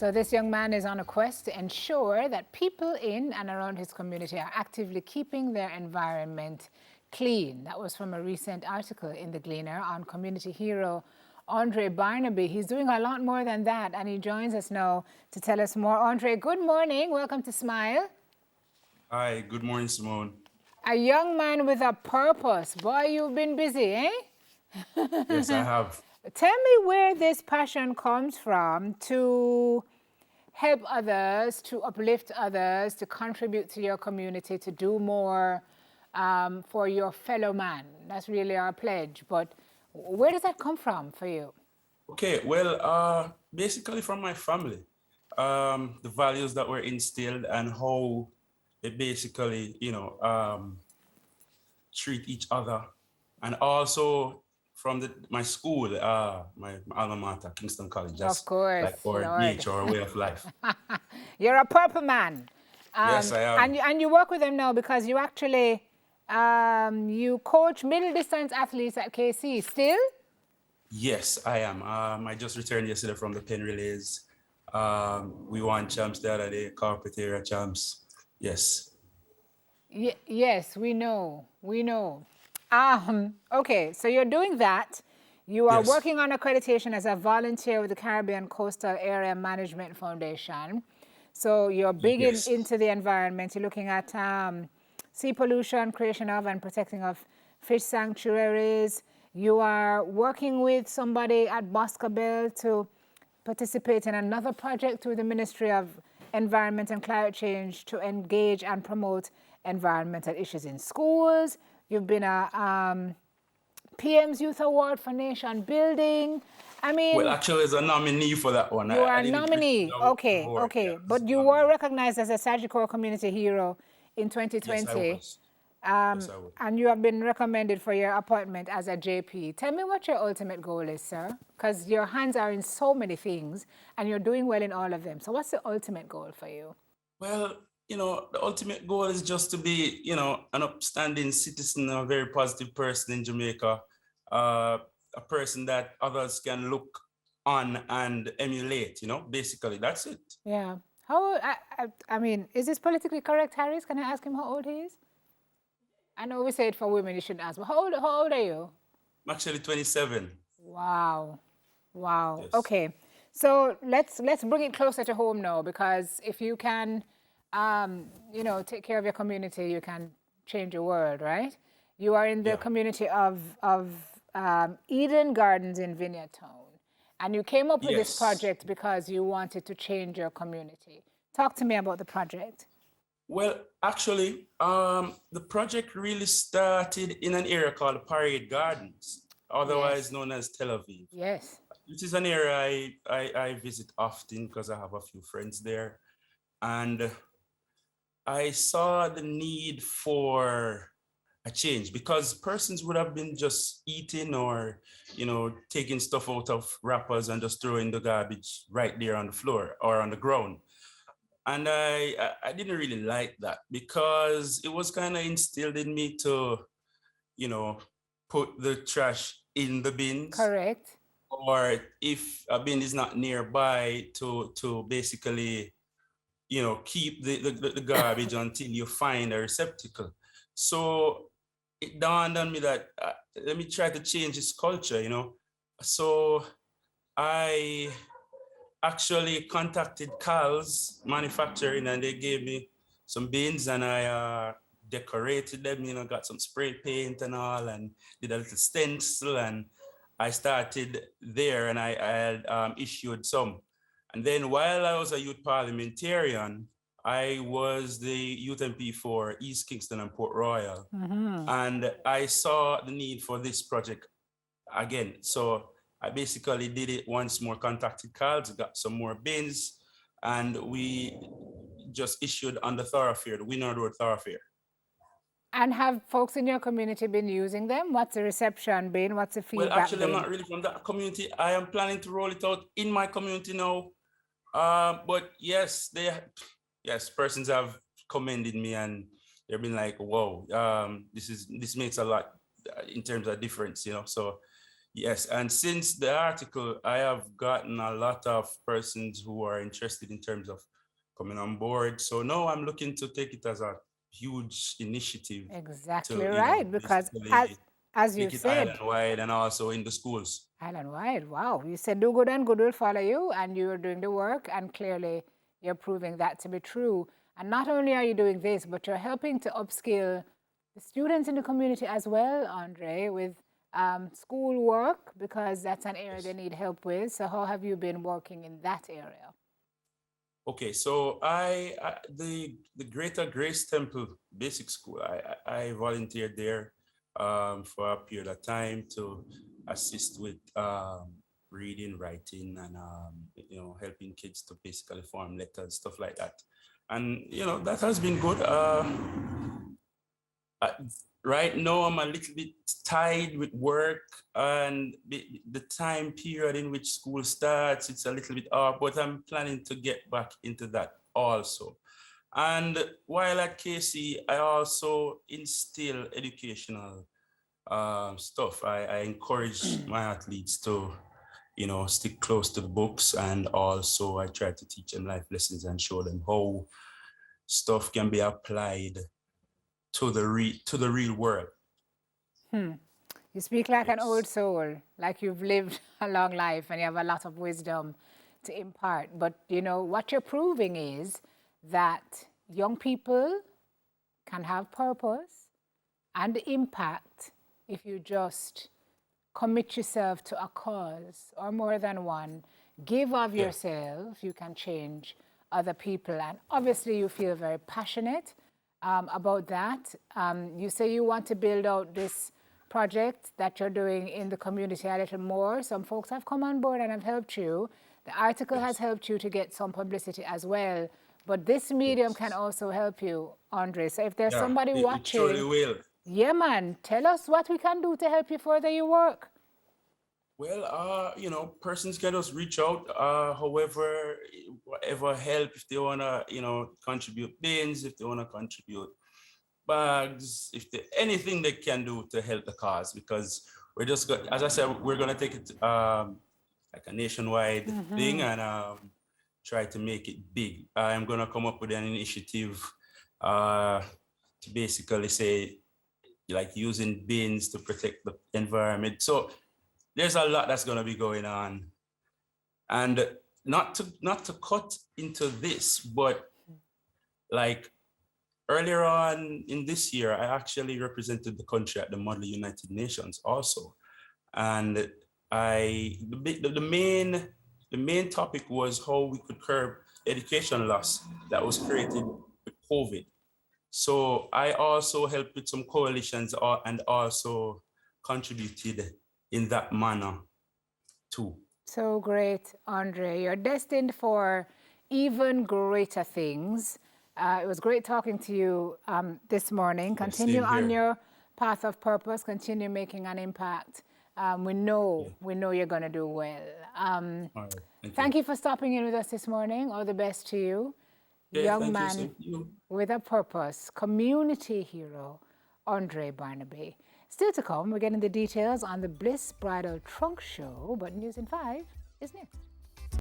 So this young man is on a quest to ensure that people in and around his community are actively keeping their environment clean. That was from a recent article in The Gleaner on community hero Andre Barnaby. He's doing a lot more than that, and he joins us now to tell us more. Andre, good morning. Welcome to Smile. Hi, good morning, Simone. A young man with a purpose. Boy, you've been busy, eh? Yes, I have. Tell me where this passion comes from to help others, to uplift others, to contribute to your community, to do more for your fellow man. That's really our pledge. But where does that come from for you? Okay, well, basically from my family, the values that were instilled and how they basically, treat each other, and also from my school, my alma mater, Kingston College. Of That's course, like our Lord. nature, our way of life. You're a purple man. Yes, I am. And you work with them now because you actually, you coach middle distance athletes at KC still? Yes, I am. I just returned yesterday from the Penn Relays. We won champs the other day, carpet area champs. Yes. Yes, we know. We know. Okay, so you're doing that. You are Yes. working on accreditation as a volunteer with the Caribbean Coastal Area Management Foundation. So you're big Yes. into the environment. You're looking at sea pollution, creation of and protecting of fish sanctuaries. You are working with somebody at Boscobel to participate in another project through the Ministry of Environment and Climate Change to engage and promote environmental issues in schools. You've been a PM's Youth Award for Nation Building. I Well, mean, actually, as a nominee for that one, you are I a didn't receive nominee. the Okay, award. Yeah, okay. as But a you were nominee. recognized as a Sagicor Community Hero in Yes, I 2020. was. Yes, I was. And you have been recommended for your appointment as a JP. Tell me what your ultimate goal is, sir, because your hands are in so many things and you're doing well in all of them. So what's the ultimate goal for you? Well, the ultimate goal is just to be, an upstanding citizen, a very positive person in Jamaica, a person that others can look on and emulate, basically, that's it. Yeah. How, I mean, is this politically correct, Harris? Can I ask him how old he is? I know we say it for women, you shouldn't ask, but how old are you? I'm actually 27. Wow. Wow. Yes. Okay. So let's bring it closer to home now, because if you can, take care of your community, you can change your world, right? You are in the Yeah. community of Eden Gardens in Vineyard Town, and you came up with this Yes. project because you wanted to change your community. Talk to me about the project. Well, actually, the project really started in an area called Parade Gardens, otherwise Yes. known as Tel Aviv. Yes. It is an area I visit often because I have a few friends there. And I saw the need for a change because persons would have been just eating or, taking stuff out of wrappers and just throwing the garbage right there on the floor or on the ground. And I didn't really like that because it was kind of instilled in me to, you know, put the trash in the bins, Correct. or if a bin is not nearby, to basically, keep the garbage until you find a receptacle. So it dawned on me that let me try to change this culture. So I actually contacted Cal's manufacturing and they gave me some bins and I decorated them, got some spray paint and all and did a little stencil and I started there and I had issued some. And then while I was a youth parliamentarian, I was the youth MP for East Kingston and Port Royal. And I saw the need for this project again. So I basically did it once more, contacted Carls, got some more bins, and we just issued on the thoroughfare, the Winner Road thoroughfare. And have folks in your community been using them? What's the reception been? What's the Well, feedback actually, I'm been? not really from that community. I am planning to roll it out in my community now. But yes, persons have commended me and they've been like, "Whoa, this makes a lot in terms of difference," So Yes, and since the article, I have gotten a lot of persons who are interested in terms of coming on board. So now I'm looking to take it as a huge initiative Exactly to, right, because basically as you make it said, island wide and also in the schools. island-wide, wow, you said do good and good will follow you, and you're doing the work, and clearly you're proving that to be true. And not only are you doing this, but you're helping to upskill the students in the community as well, Andre, with school work, because that's an area they Yes. need help with. So how have you been working in that area? Okay, so the Greater Grace Temple Basic School, I volunteered there for a period of time to assist with reading, writing, and helping kids to basically form letters, stuff like that. And that has been good. Uh, right now, I'm a little bit tired with work, and the time period in which school starts, it's a little bit off, but I'm planning to get back into that also. And while at KC, I also instill educational stuff. I encourage my athletes to, stick close to the books, and also I try to teach them life lessons and show them how stuff can be applied to the real world. You speak like an old Yes. soul, like you've lived a long life and you have a lot of wisdom to impart. But what you're proving is that young people can have purpose and impact if you just commit yourself to a cause or more than one. Give of Yeah. yourself, you can change other people. And obviously, you feel very passionate about that. You say you want to build out this project that you're doing in the community a little more. Some folks have come on board and have helped you. The article has Yes. helped you to get some publicity as well. But this medium can Yes. also help you, Andre. So if there's Yeah. somebody It surely watching, will. yeah, man, tell us what we can do to help you further your work. Well, persons can just reach out. However, whatever help, if they wanna, contribute bins, if they wanna contribute bags, if they anything they can do to help the cause, because we're just got, as I said, we're gonna take it like a nationwide thing, and try to make it big. I'm gonna come up with an initiative uh, to basically say like using bins to protect the environment. So there's a lot that's going to be going on, and not to cut into this, but like earlier on in this year, I actually represented the country at the Model United Nations also, and the main topic was how we could curb education loss that was created with COVID. So I also helped with some coalitions and also contributed in that manner too. So great, Andre. You're destined for even greater things. It was great talking to you this morning. Yeah, Continue same on here. your path of purpose. Continue making an impact. Yeah. We know you're going to do well. All right. Thank you. Thank you for stopping in with us this morning. All the best to you. Okay. Young Thank you. man Same to you. with a purpose, community hero, Andre Barnaby. Still to come, we're getting the details on the Bliss Bridal Trunk Show, but News in 5 is next.